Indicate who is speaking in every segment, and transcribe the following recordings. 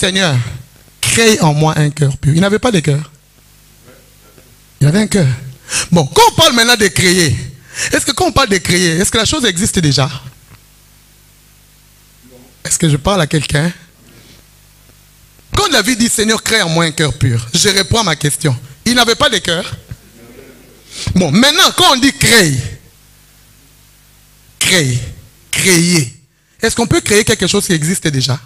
Speaker 1: Seigneur, crée en moi un cœur pur. Il n'avait pas de cœur. Il avait un cœur. Bon, quand on parle maintenant de créer, est-ce que quand on parle de créer, est-ce que la chose existe déjà? Est-ce que je parle à quelqu'un? Quand David dit Seigneur, crée en moi un cœur pur, je réponds à ma question. Il n'avait pas de cœur. Bon, maintenant, quand on dit créer, créer, est-ce qu'on peut créer quelque chose qui existe déjà?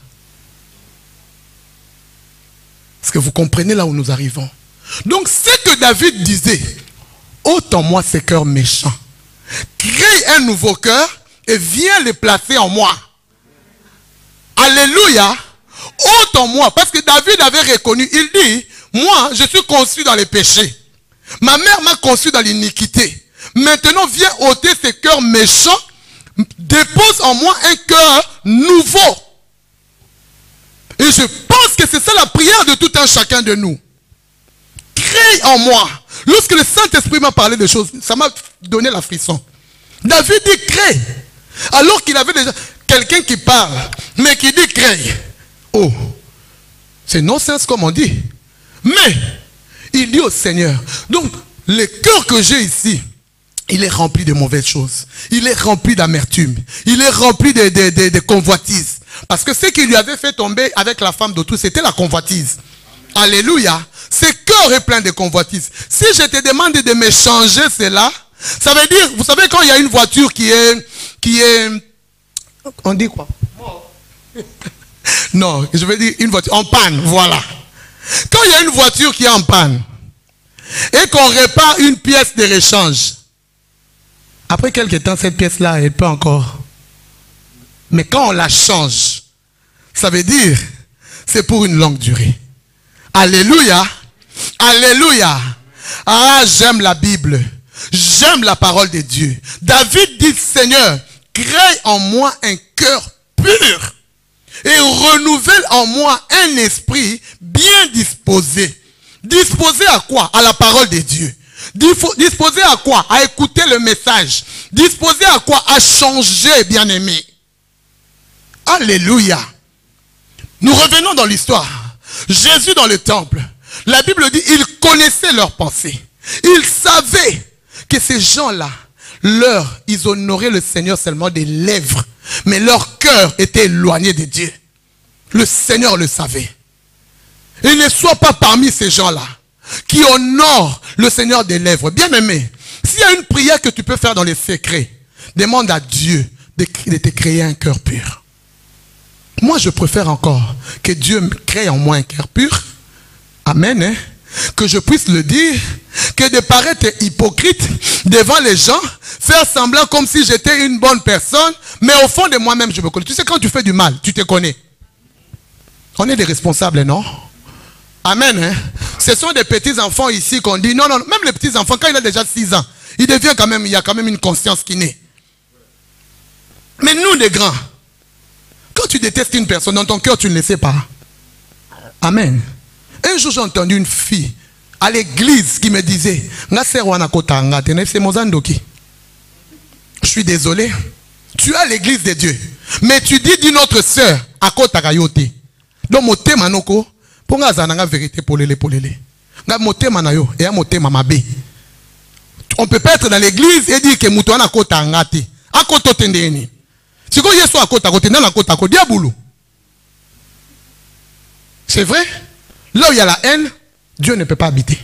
Speaker 1: Est-ce que vous comprenez là où nous arrivons? Donc, ce que David disait, ôte en moi ces cœurs méchants, crée un nouveau cœur et viens le placer en moi. Alléluia. Ôte en moi, parce que David avait reconnu, il dit, moi, je suis conçu dans les péchés. Ma mère m'a conçu dans l'iniquité. Maintenant, viens ôter ces cœurs méchants, dépose en moi un cœur nouveau. Et je pense que c'est ça la prière de tout un chacun de nous. Crée en moi. Lorsque le Saint-Esprit m'a parlé de choses, ça m'a donné la frisson. David dit crée. Alors qu'il avait déjà quelqu'un qui parle, mais qui dit crée. Oh, c'est non-sens comme on dit. Mais, il dit au Seigneur, donc, le cœur que j'ai ici, il est rempli de mauvaises choses. Il est rempli d'amertume. Il est rempli de convoitises. Parce que ce qui lui avait fait tomber avec la femme d'autrui, c'était la convoitise. Alléluia. Ce cœur est plein de convoitises. Si je te demande de me changer cela, ça veut dire, vous savez quand il y a une voiture qui est, on dit quoi? Non, je veux dire une voiture en panne, voilà. Quand il y a une voiture qui est en panne et qu'on répare une pièce de rechange, après quelques temps, cette pièce-là, elle peut encore. Mais quand on la change, ça veut dire c'est pour une longue durée. Alléluia. Alléluia. Ah, j'aime la Bible. J'aime la parole de Dieu. David dit, Seigneur, crée en moi un cœur pur et renouvelle en moi un esprit bien disposé. Disposé à quoi? À la parole de Dieu. Disposé à quoi? À écouter le message. Disposé à quoi? À changer, bien-aimé. Alléluia. Nous revenons dans l'histoire. Jésus dans le temple. La Bible dit, il connaissait leurs pensées. Il savait que ces gens-là, ils honoraient le Seigneur seulement des lèvres. Mais leur cœur était éloigné de Dieu. Le Seigneur le savait. Et ne sois pas parmi ces gens-là qui honorent le Seigneur des lèvres. Bien aimé, s'il y a une prière que tu peux faire dans les secrets, demande à Dieu de te créer un cœur pur. Moi, je préfère encore que Dieu me crée en moi un cœur pur. Amen. Hein? Que je puisse le dire, que de paraître hypocrite devant les gens, faire semblant comme si j'étais une bonne personne, mais au fond de moi-même, je me connais. Tu sais, quand tu fais du mal, tu te connais. On est des responsables, non? Amen. Hein? Ce sont des petits enfants ici qu'on dit, non, non, même les petits enfants, quand il a déjà 6 ans, il devient quand même, il y a quand même une conscience qui naît. Mais nous, les grands, quand tu détestes une personne, dans ton cœur, tu ne le sais pas. Amen. Un jour, j'ai entendu une fille à l'église qui me disait, je suis désolé, tu es à l'église de Dieu, mais tu dis d'une autre sœur, à Kota Kayote. Donc, mon thème, Manoko, pour nga zananga vérité pour les. Nga motema na yo, et a motema mabe. On peut pas être dans l'église et dire que moutoana Kota ngate. A Kota tendeni. Si vous yeso à Kota Kota, na Kota Kota, diaboulou. C'est vrai? Là où il y a la haine, Dieu ne peut pas habiter.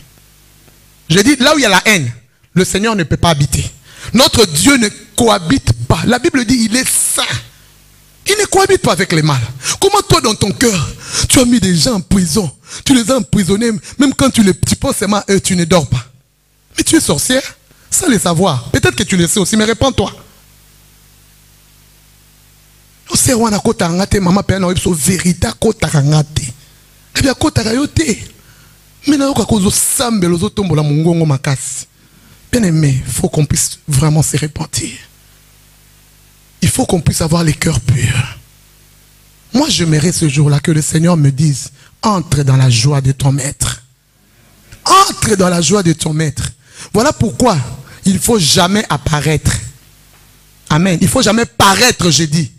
Speaker 1: Je dis, là où il y a la haine, le Seigneur ne peut pas habiter. Notre Dieu ne cohabite pas. La Bible dit, il est saint. Il ne cohabite pas avec les mal. Comment toi, dans ton cœur, tu as mis des gens en prison. Tu les as emprisonnés. Même quand tu penses seulement eux, tu ne dors pas. Mais tu es sorcière, sans le savoir. Peut-être que tu le sais aussi, mais réponds-toi. Bien aimé, il faut qu'on puisse vraiment se repentir. Il faut qu'on puisse avoir les cœurs purs. Moi, j'aimerais ce jour-là que le Seigneur me dise, entre dans la joie de ton maître. Entre dans la joie de ton maître. Voilà pourquoi il ne faut jamais apparaître. Amen. Il ne faut jamais paraître, je dis.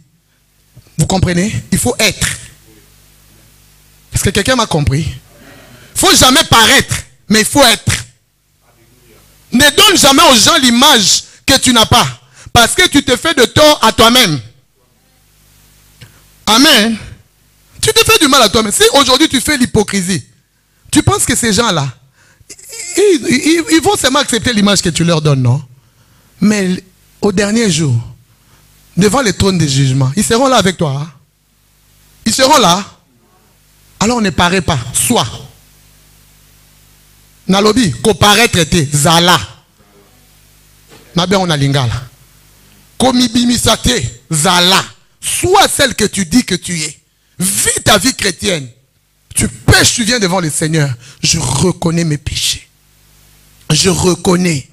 Speaker 1: Vous comprenez? Il faut être. que quelqu'un m'a compris? Il ne faut jamais paraître, mais il faut être. Ne donne jamais aux gens l'image que tu n'as pas. Parce que tu te fais de tort à toi-même. Amen. Tu te fais du mal à toi-même. Si aujourd'hui tu fais l'hypocrisie, tu penses que ces gens-là, ils vont seulement accepter l'image que tu leur donnes, non? Mais au dernier jour, devant le trône des jugements, ils seront là avec toi. Hein? Ils seront là. Alors ne paraît pas. Sois. Nalobi, comparaître était Zala. Nabe on a lingala. Komibimisate Zala. Sois celle que tu dis que tu es. Vis ta vie chrétienne. Tu pêches, tu viens devant le Seigneur. Je reconnais mes péchés. Je reconnais.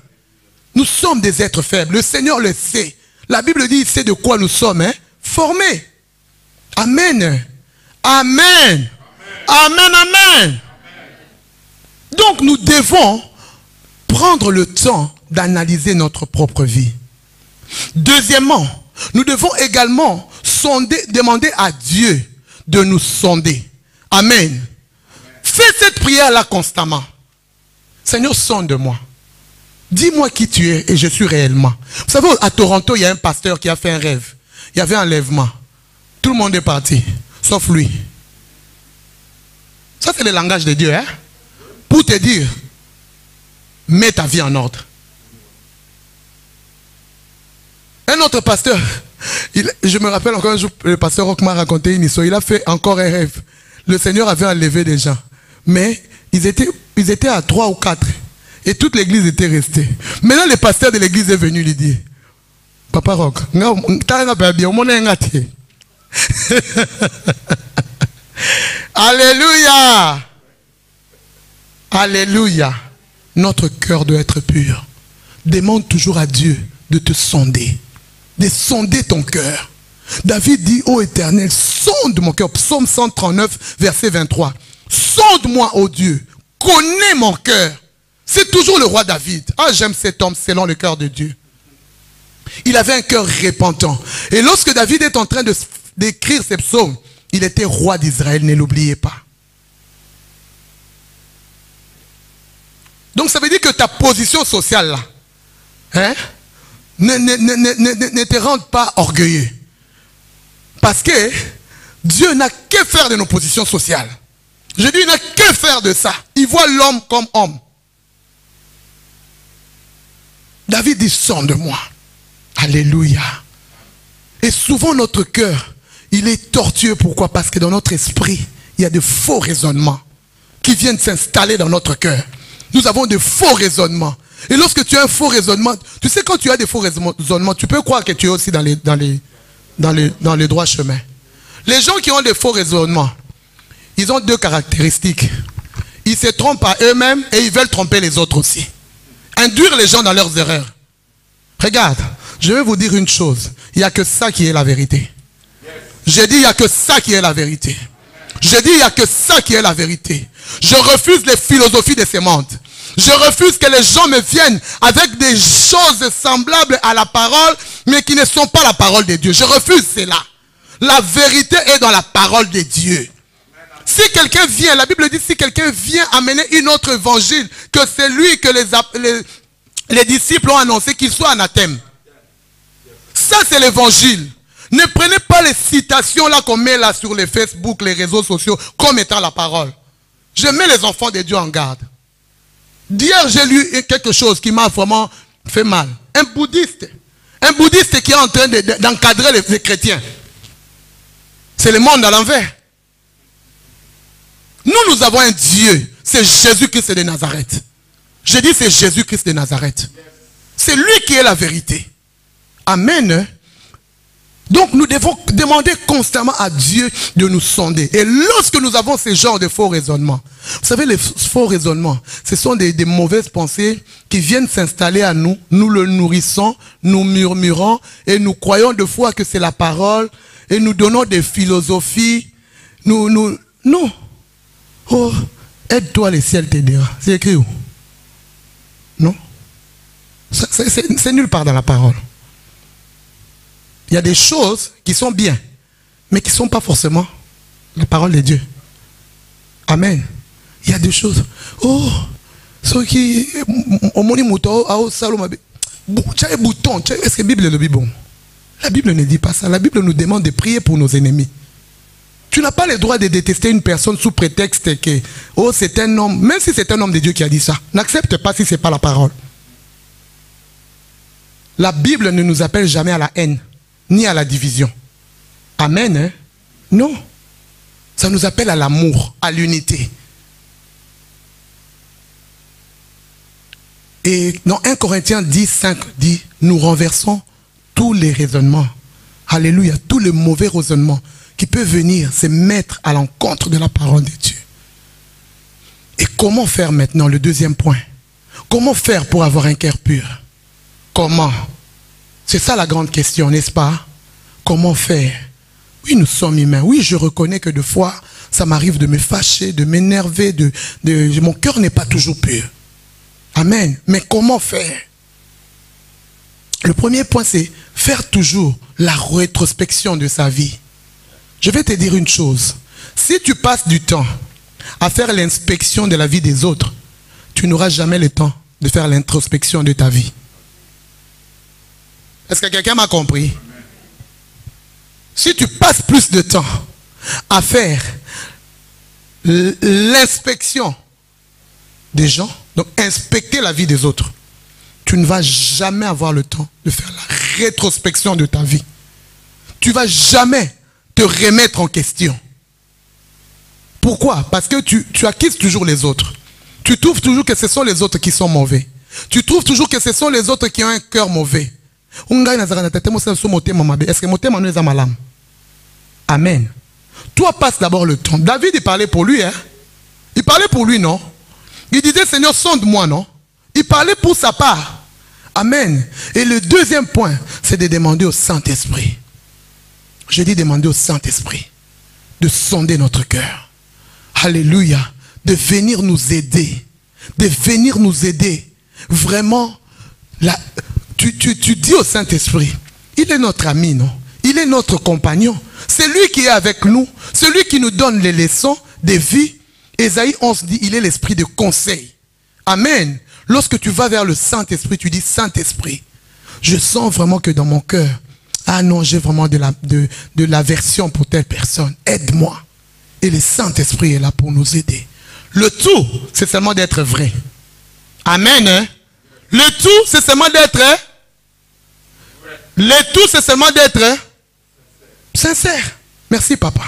Speaker 1: Nous sommes des êtres faibles. Le Seigneur le sait. La Bible dit, il sait de quoi nous sommes. Hein? Formés. Amen. Amen. Amen. Amen. Donc nous devons prendre le temps d'analyser notre propre vie. Deuxièmement, nous devons également demander à Dieu de nous sonder. Amen. Fais cette prière-là constamment. Seigneur, sonde-moi. Dis-moi qui tu es et je suis réellement. Vous savez, à Toronto, il y a un pasteur qui a fait un rêve. Il y avait un enlèvement. Tout le monde est parti, sauf lui. Ça, c'est le langage de Dieu. Hein? Pour te dire, mets ta vie en ordre. Un autre pasteur, je me rappelle encore un jour, le pasteur Rock m'a raconté une histoire. Il a fait encore un rêve. Le Seigneur avait enlevé des gens. Mais ils étaient à 3 ou 4. Et toute l'église était restée. Maintenant, le pasteur de l'église est venu lui dire, Papa Rock, Alléluia. Alléluia. Notre cœur doit être pur. Demande toujours à Dieu de te sonder. De sonder ton cœur. David dit, ô Éternel, sonde mon cœur. Psaume 139, verset 23. Sonde-moi, ô Dieu. Connais mon cœur. C'est toujours le roi David. Ah, j'aime cet homme selon le cœur de Dieu. Il avait un cœur repentant. Et lorsque David est en train d'écrire ces psaumes, il était roi d'Israël, ne l'oubliez pas. Donc ça veut dire que ta position sociale là, hein, ne te rende pas orgueilleux. Parce que Dieu n'a que faire de nos positions sociales. Je dis, il n'a que faire de ça. Il voit l'homme comme homme. David dit, sonde-moi. Alléluia. Et souvent notre cœur, il est tortueux. Pourquoi? Parce que dans notre esprit, il y a de faux raisonnements qui viennent s'installer dans notre cœur. Nous avons de faux raisonnements. Et lorsque tu as un faux raisonnement, tu sais, quand tu as des faux raisonnements, tu peux croire que tu es aussi dans les droits chemins. Les gens qui ont des faux raisonnements, ils ont deux caractéristiques. Ils se trompent à eux-mêmes et ils veulent tromper les autres aussi. Induire les gens dans leurs erreurs. Regarde, je vais vous dire une chose. Il n'y a que ça qui est la vérité. J'ai dit, il n'y a que ça qui est la vérité. J'ai dit, il n'y a que ça qui est la vérité. Je refuse les philosophies de ces mondes. Je refuse que les gens me viennent avec des choses semblables à la parole, mais qui ne sont pas la parole de Dieu. Je refuse cela. La vérité est dans la parole de Dieu. Si quelqu'un vient, la Bible dit, si quelqu'un vient amener une autre évangile que celui que les disciples ont annoncé, qu'il soit anathème. Ça, c'est l'évangile. Ne prenez pas les citations là qu'on met là sur les Facebook, les réseaux sociaux, comme étant la parole. Je mets les enfants de Dieu en garde. D'hier, j'ai lu quelque chose qui m'a vraiment fait mal. Un bouddhiste qui est en train d'encadrer les chrétiens. C'est le monde à l'envers. Nous avons un Dieu. C'est Jésus-Christ de Nazareth. Je dis c'est Jésus-Christ de Nazareth. C'est lui qui est la vérité. Amen. Donc nous devons demander constamment à Dieu de nous sonder. Et lorsque nous avons ce genre de faux raisonnements, vous savez, les faux raisonnements, ce sont des mauvaises pensées qui viennent s'installer à nous. Nous le nourrissons, nous murmurons et nous croyons de fois que c'est la parole et nous donnons des philosophies. Non. Oh, aide-toi, le ciel t'aidera. C'est écrit où? Non? C'est nulle part dans la parole. Il y a des choses qui sont bien, mais qui ne sont pas forcément la parole de Dieu. Amen. Il y a des choses. Oh, ceux qui au moni mouton, au salon, bouton. Est-ce que la Bible est le bon? La Bible ne dit pas ça. La Bible nous demande de prier pour nos ennemis. Tu n'as pas le droit de détester une personne sous prétexte que oh, c'est un homme, même si c'est un homme de Dieu qui a dit ça. N'accepte pas si ce n'est pas la parole. La Bible ne nous appelle jamais à la haine, ni à la division. Amen. Hein? Non. Ça nous appelle à l'amour, à l'unité. Et dans 1 Corinthiens 10, 5 dit, nous renversons tous les raisonnements. Alléluia, tous les mauvais raisonnements qui peuvent venir se mettre à l'encontre de la parole de Dieu. Et comment faire maintenant, le deuxième point? Comment faire pour avoir un cœur pur? Comment? C'est ça la grande question, n'est-ce pas? Comment faire? Oui, nous sommes humains. Oui, je reconnais que des fois, ça m'arrive de me fâcher, de m'énerver, mon cœur n'est pas toujours pur. Amen. Mais comment faire? Le premier point, c'est faire toujours la rétrospection de sa vie. Je vais te dire une chose. Si tu passes du temps à faire l'inspection de la vie des autres, tu n'auras jamais le temps de faire l'introspection de ta vie. Est-ce que quelqu'un m'a compris? Si tu passes plus de temps à faire l'inspection des gens, donc inspecter la vie des autres, tu ne vas jamais avoir le temps de faire la rétrospection de ta vie. Tu ne vas jamais te remettre en question. Pourquoi? Parce que tu acquises toujours les autres. Tu trouves toujours que ce sont les autres qui sont mauvais. Tu trouves toujours que ce sont les autres qui ont un cœur mauvais. Est-ce que mon thème est malam? Amen. Toi, passe d'abord le temps. David, il parlait pour lui. Hein? Il parlait pour lui, non? Il disait, Seigneur, sonde-moi, non? Il parlait pour sa part. Amen. Et le deuxième point, c'est de demander au Saint-Esprit. Je dis demander au Saint-Esprit de sonder notre cœur. Alléluia. De venir nous aider. De venir nous aider. Vraiment, tu dis au Saint-Esprit, il est notre ami, non? Il est notre compagnon. C'est lui qui est avec nous. C'est lui qui nous donne les leçons de vie. Ésaïe 11 dit, il est l'esprit de conseil. Amen. Lorsque tu vas vers le Saint-Esprit, tu dis, Saint-Esprit, je sens vraiment que dans mon cœur, ah non, j'ai vraiment de l'aversion pour telle personne. Aide-moi. Et le Saint-Esprit est là pour nous aider. Le tout, c'est seulement d'être vrai. Amen. Hein? Le tout, c'est seulement d'être... Hein? Le tout, c'est seulement d'être... Hein? Sincère. Merci, papa.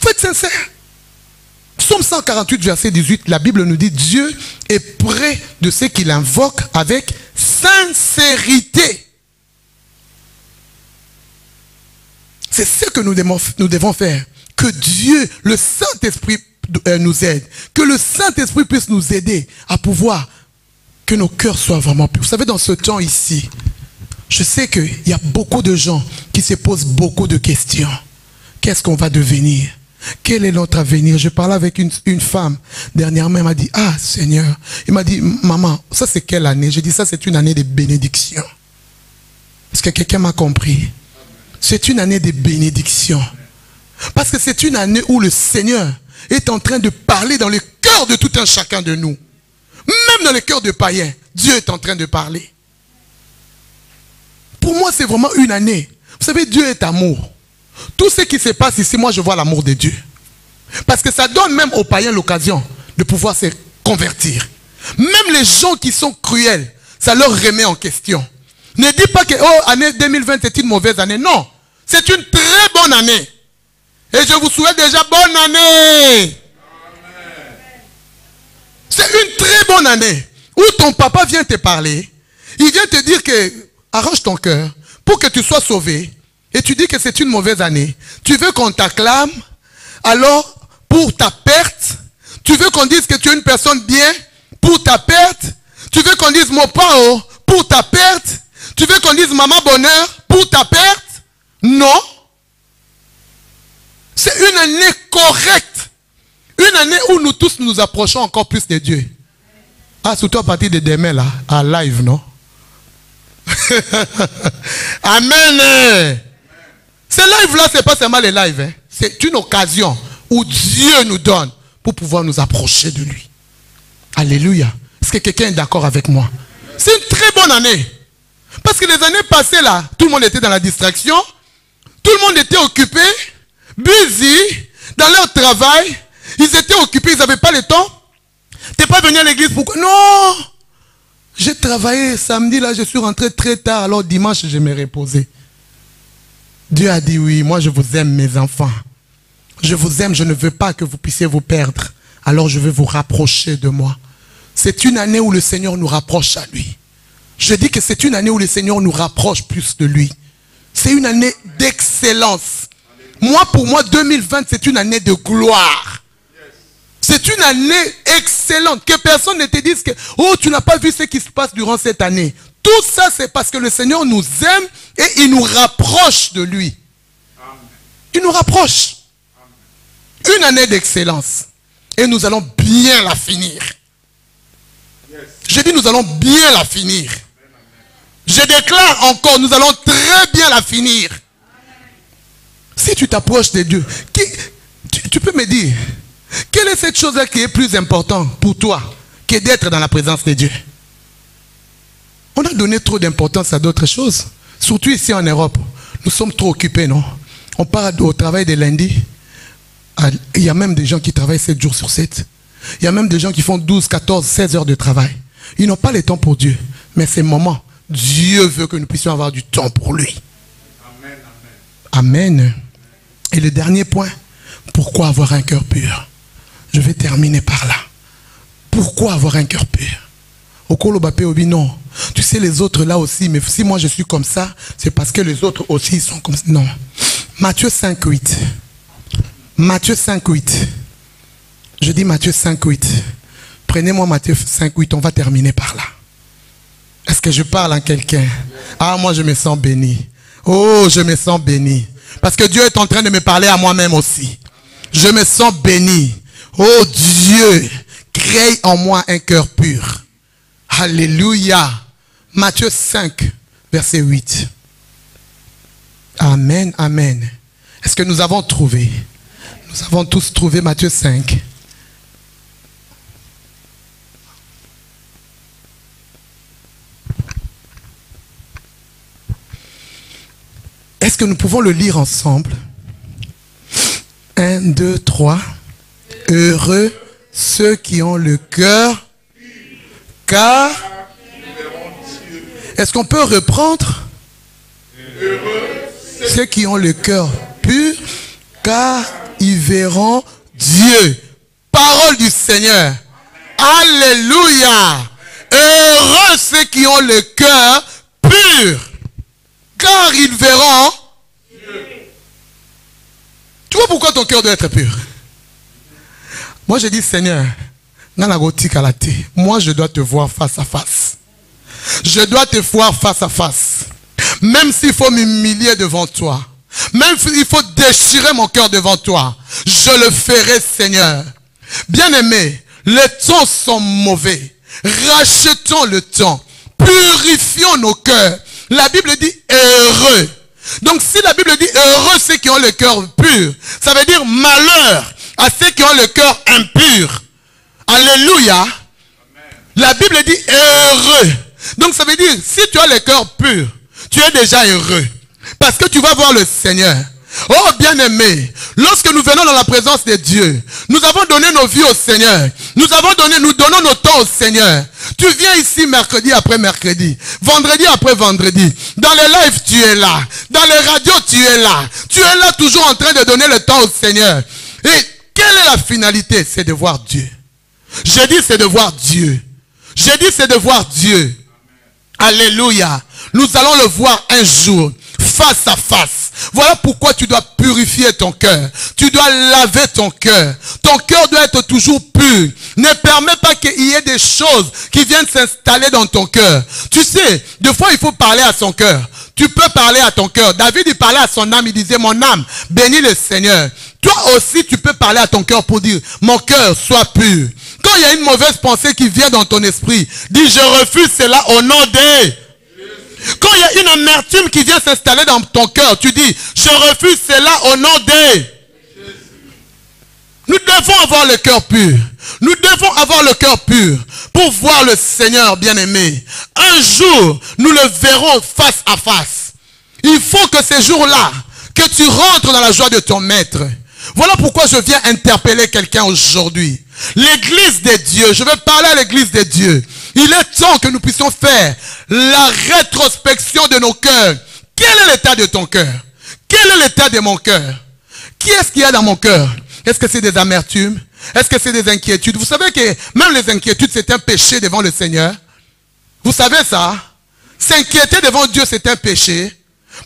Speaker 1: Faut être sincère. Psaume 148, verset 18, la Bible nous dit, Dieu est près de ceux qui l'invoquent avec sincérité. C'est ce que nous devons faire. Que Dieu, le Saint-Esprit nous aide. Que le Saint-Esprit puisse nous aider à pouvoir que nos cœurs soient vraiment purs. Vous savez, dans ce temps ici, je sais qu'il y a beaucoup de gens qui se posent beaucoup de questions. Qu'est-ce qu'on va devenir? Quel est notre avenir? Je parlais avec une femme dernièrement, elle m'a dit, ah Seigneur, il m'a dit, maman, ça c'est quelle année? J'ai dit, ça c'est une année de bénédiction. Est-ce que quelqu'un m'a compris? C'est une année de bénédiction. Parce que c'est une année où le Seigneur est en train de parler dans le cœur de tout un chacun de nous. Même dans le cœur de païens, Dieu est en train de parler. Pour moi, c'est vraiment une année. Vous savez, Dieu est amour. Tout ce qui se passe ici, moi je vois l'amour de Dieu. Parce que ça donne même aux païens l'occasion de pouvoir se convertir. Même les gens qui sont cruels, ça leur remet en question. Ne dis pas que oh, année 2020 est une mauvaise année. Non, c'est une très bonne année. Et je vous souhaite déjà bonne année. C'est une très bonne année. Où ton papa vient te parler. Il vient te dire que arrange ton cœur pour que tu sois sauvé. Et tu dis que c'est une mauvaise année. Tu veux qu'on t'acclame. Alors, pour ta perte, tu veux qu'on dise que tu es une personne bien pour ta perte. Tu veux qu'on dise mon pao pour ta perte. Tu veux qu'on dise maman bonheur pour ta perte. Non. C'est une année correcte. Une année où nous tous nous approchons encore plus de Dieu. Ah, surtout à partir de demain là, à live, non? Amen. Ces lives là, c'est pas seulement les lives. Hein. C'est une occasion où Dieu nous donne pour pouvoir nous approcher de lui. Alléluia. Est-ce que quelqu'un est d'accord avec moi? C'est une très bonne année. Parce que les années passées là, tout le monde était dans la distraction. Tout le monde était occupé, busy, dans leur travail. Ils étaient occupés, ils n'avaient pas le temps. Tu n'es pas venu à l'église, pourquoi? Non! J'ai travaillé samedi, là, je suis rentré très tard, alors dimanche, je me reposais. Dieu a dit oui, moi je vous aime mes enfants. Je vous aime, je ne veux pas que vous puissiez vous perdre. Alors je veux vous rapprocher de moi. C'est une année où le Seigneur nous rapproche à lui. Je dis que c'est une année où le Seigneur nous rapproche plus de lui. C'est une année d'excellence. Moi, pour moi, 2020, c'est une année de gloire. C'est une année excellente. Que personne ne te dise que, oh, tu n'as pas vu ce qui se passe durant cette année. Tout ça, c'est parce que le Seigneur nous aime et il nous rapproche de lui. Il nous rapproche. Une année d'excellence. Et nous allons bien la finir. Je dis, nous allons bien la finir. Je déclare encore, nous allons très bien la finir. Si tu t'approches de Dieu, tu peux me dire, quelle est cette chose-là qui est plus importante pour toi que d'être dans la présence de Dieu? On a donné trop d'importance à d'autres choses. Surtout ici en Europe. Nous sommes trop occupés, non? On part au travail de lundi. Il y a même des gens qui travaillent 7 jours sur 7. Il y a même des gens qui font 12, 14, 16 heures de travail. Ils n'ont pas le temps pour Dieu. Mais ces moments, Dieu veut que nous puissions avoir du temps pour lui. Amen. Amen. Et le dernier point, pourquoi avoir un cœur pur? Je vais terminer par là. Pourquoi avoir un cœur pur? Non. Tu sais, les autres là aussi, mais si moi je suis comme ça, c'est parce que les autres aussi sont comme ça. Non. Matthieu 5, 8. Matthieu 5, 8. Je dis Matthieu 5, 8. Prenez-moi Matthieu 5, 8. On va terminer par là. Est-ce que je parle à quelqu'un? Ah, moi je me sens béni. Oh, je me sens béni. Parce que Dieu est en train de me parler à moi-même aussi. Je me sens béni. Oh Dieu, crée en moi un cœur pur. Alléluia. Matthieu 5, verset 8. Amen, amen. Est-ce que nous avons trouvé? Nous avons tous trouvé Matthieu 5. Est-ce que nous pouvons le lire ensemble? 1, 2, 3. Heureux ceux qui ont le cœur, car... Est-ce qu'on peut reprendre? Heureux ceux qui ont le cœur pur, car ils verront Dieu. Parole du Seigneur. Alléluia. Heureux ceux qui ont le cœur pur, car ils verront Dieu. Tu vois pourquoi ton cœur doit être pur? Moi je dis, Seigneur, moi je dois te voir face à face. Je dois te voir face à face. Même s'il faut m'humilier devant toi. Même s'il faut déchirer mon cœur devant toi. Je le ferai, Seigneur. Bien-aimés, les temps sont mauvais. Rachetons le temps. Purifions nos cœurs. La Bible dit heureux. Donc si la Bible dit heureux ceux qui ont le cœur pur, ça veut dire malheur à ceux qui ont le cœur impur. Alléluia. La Bible dit heureux. Donc ça veut dire, si tu as le cœur pur, tu es déjà heureux. Parce que tu vas voir le Seigneur. Oh bien-aimé, lorsque nous venons dans la présence de Dieu, nous avons donné nos vies au Seigneur. Nous donnons nos temps au Seigneur. Tu viens ici mercredi après mercredi, vendredi après vendredi. Dans les lives, tu es là. Dans les radios, tu es là. Tu es là toujours en train de donner le temps au Seigneur. Et quelle est la finalité? C'est de voir Dieu. Je dis c'est de voir Dieu. Je dis c'est de voir Dieu. Alléluia. Nous allons le voir un jour, face à face. Voilà pourquoi tu dois purifier ton cœur. Tu dois laver ton cœur. Ton cœur doit être toujours pur. Ne permets pas qu'il y ait des choses qui viennent s'installer dans ton cœur. Tu sais, des fois il faut parler à son cœur. Tu peux parler à ton cœur. David, il parlait à son âme, il disait, mon âme, bénis le Seigneur. Toi aussi, tu peux parler à ton cœur pour dire, mon cœur, sois pur. Quand il y a une mauvaise pensée qui vient dans ton esprit, dis, je refuse cela au nom de... Quand il y a une amertume qui vient s'installer dans ton cœur, tu dis, je refuse cela au nom de... Nous devons avoir le cœur pur. Nous devons avoir le cœur pur pour voir le Seigneur bien-aimé. Un jour, nous le verrons face à face. Il faut que ces jours-là, que tu rentres dans la joie de ton maître. Voilà pourquoi je viens interpeller quelqu'un aujourd'hui. L'église des dieux, je vais parler à l'église des dieux. Il est temps que nous puissions faire la rétrospection de nos cœurs. Quel est l'état de ton cœur? Quel est l'état de mon cœur? Qui est-ce qu'il y a dans mon cœur? Est-ce que c'est des amertumes? Est-ce que c'est des inquiétudes? Vous savez que même les inquiétudes, c'est un péché devant le Seigneur. Vous savez ça? S'inquiéter devant Dieu, c'est un péché.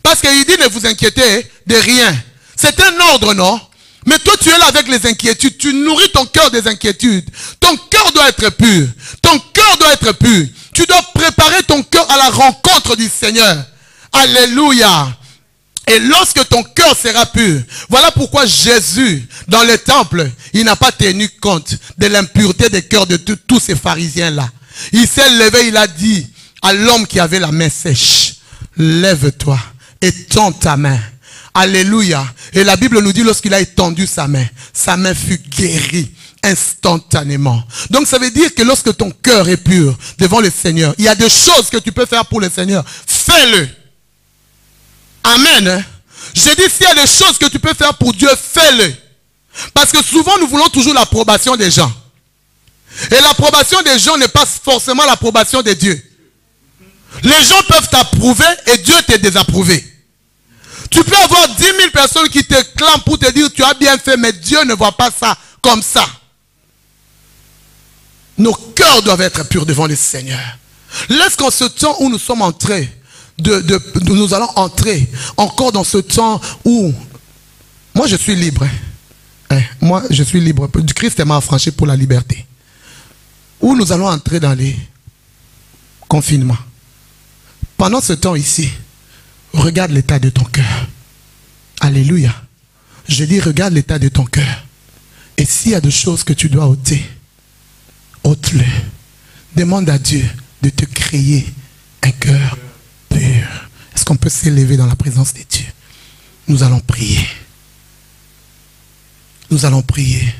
Speaker 1: Parce qu'il dit ne vous inquiétez de rien. C'est un ordre, non? Mais toi, tu es là avec les inquiétudes. Tu nourris ton cœur des inquiétudes. Ton cœur doit être pur. Ton cœur doit être pur. Tu dois préparer ton cœur à la rencontre du Seigneur. Alléluia. Et lorsque ton cœur sera pur, voilà pourquoi Jésus, dans le temple, il n'a pas tenu compte de l'impureté des cœurs de tous ces pharisiens-là. Il s'est levé, il a dit à l'homme qui avait la main sèche, lève-toi et tends ta main. Alléluia. Et la Bible nous dit, lorsqu'il a étendu sa main fut guérie instantanément. Donc ça veut dire que lorsque ton cœur est pur devant le Seigneur, il y a des choses que tu peux faire pour le Seigneur. Fais-le. Amen. Je dis, s'il y a des choses que tu peux faire pour Dieu, fais-le. Parce que souvent, nous voulons toujours l'approbation des gens. Et l'approbation des gens n'est pas forcément l'approbation de Dieu. Les gens peuvent t'approuver et Dieu t'est désapprouvé. Tu peux avoir 10 000 personnes qui te clament pour te dire tu as bien fait, mais Dieu ne voit pas ça comme ça. Nos cœurs doivent être purs devant le Seigneur. Laisse qu'en ce temps où nous sommes entrés, nous allons entrer encore dans ce temps où moi je suis libre. Moi je suis libre. Du Christ m'a affranchi pour la liberté. Où nous allons entrer dans les confinements. Pendant ce temps ici, regarde l'état de ton cœur. Alléluia. Je dis regarde l'état de ton cœur. Et s'il y a des choses que tu dois ôter, ôte-le. Demande à Dieu de te créer un cœur pur. Est-ce qu'on peut s'élever dans la présence de Dieu? Nous allons prier. Nous allons prier.